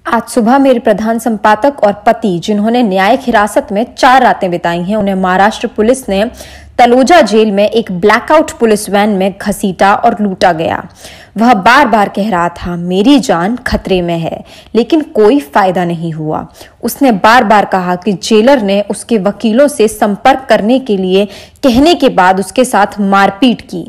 आज सुबह मेरे प्रधान संपादक और पति, जिन्होंने न्यायिक हिरासत में 4 रातें बिताई हैं, उन्हें महाराष्ट्र पुलिस ने तलोजा जेल में एक ब्लैकआउट पुलिस वैन में घसीटा और लूटा गया। वह बार बार कह रहा था, मेरी जान खतरे में है, लेकिन कोई फायदा नहीं हुआ। उसने बार बार कहा कि जेलर ने उसके वकीलों से संपर्क करने के लिए कहने के बाद उसके साथ मारपीट की,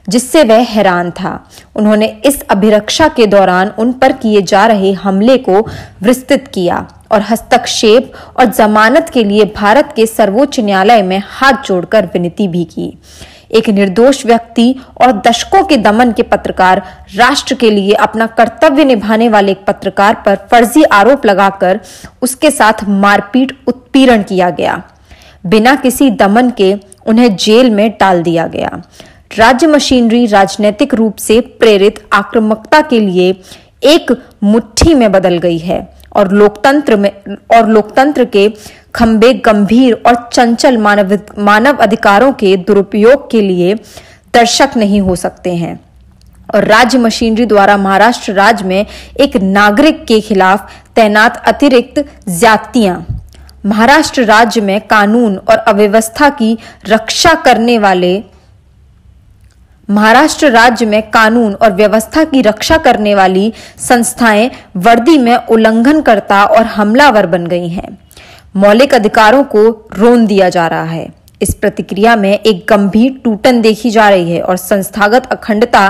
जिससे वह हैरान था। उन्होंने इस अभिरक्षा के दौरान उन पर किए जा रहे हमले को विस्तृत किया और हस्तक्षेप और जमानत के लिए भारत के सर्वोच्च न्यायालय में हाथ जोड़कर विनती भी की। एक निर्दोष व्यक्ति और दशकों के दमन के पत्रकार, राष्ट्र के लिए अपना कर्तव्य निभाने वाले एक पत्रकार पर फर्जी आरोप लगाकर उसके साथ मारपीट, उत्पीड़न किया गया। बिना किसी दमन के उन्हें जेल में डाल दिया गया। राज्य मशीनरी राजनीतिक रूप से प्रेरित आक्रामकता के लिए एक मुट्ठी में बदल गई है और लोकतंत्र के खंभे गंभीर और चंचल मानव अधिकारों के दुरुपयोग के लिए दर्शक नहीं हो सकते हैं। और राज्य मशीनरी द्वारा महाराष्ट्र राज्य में एक नागरिक के खिलाफ तैनात अतिरिक्त ज्यादतियां महाराष्ट्र राज्य में कानून और व्यवस्था की रक्षा करने वाली संस्थाएं वर्दी में उल्लंघनकर्ता और हमलावर बन गई हैं। मौलिक अधिकारों को रोन दिया जा रहा है। इस प्रतिक्रिया में एक गंभीर टूटन देखी जा रही है और संस्थागत अखंडता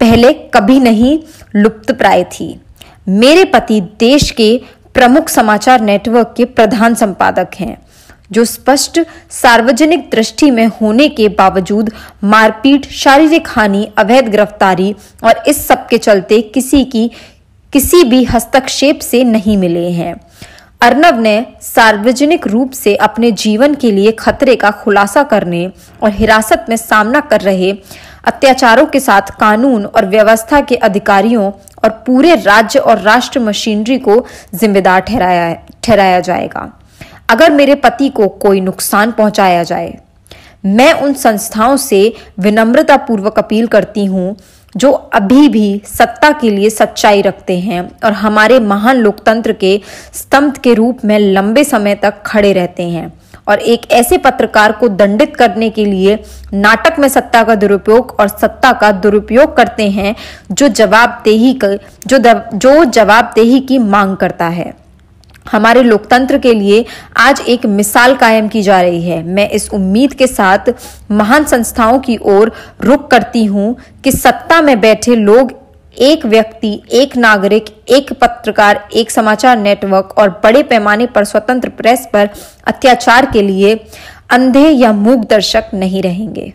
पहले कभी नहीं लुप्तप्राय थी। मेरे पति देश के प्रमुख समाचार नेटवर्क के प्रधान संपादक हैं, जो स्पष्ट सार्वजनिक दृष्टि में होने के बावजूद मारपीट, शारीरिक हानि, अवैध गिरफ्तारी और इस सब के चलते किसी भी हस्तक्षेप से नहीं मिले हैं। अर्नब ने सार्वजनिक रूप से अपने जीवन के लिए खतरे का खुलासा करने और हिरासत में सामना कर रहे अत्याचारों के साथ कानून और व्यवस्था के अधिकारियों और पूरे राज्य और राष्ट्र मशीनरी को जिम्मेदार ठहराया जाएगा। अगर मेरे पति को कोई नुकसान पहुंचाया जाए, मैं उन संस्थाओं से विनम्रतापूर्वक अपील करती हूं जो अभी भी सत्ता के लिए सच्चाई रखते हैं और हमारे महान लोकतंत्र के स्तंभ के रूप में लंबे समय तक खड़े रहते हैं, और एक ऐसे पत्रकार को दंडित करने के लिए नाटक में सत्ता का दुरुपयोग करते हैं जो जवाबदेही की मांग करता है। हमारे लोकतंत्र के लिए आज एक मिसाल कायम की जा रही है। मैं इस उम्मीद के साथ महान संस्थाओं की ओर रुख करती हूं कि सत्ता में बैठे लोग एक व्यक्ति, एक नागरिक, एक पत्रकार, एक समाचार नेटवर्क और बड़े पैमाने पर स्वतंत्र प्रेस पर अत्याचार के लिए अंधे या मूक दर्शक नहीं रहेंगे।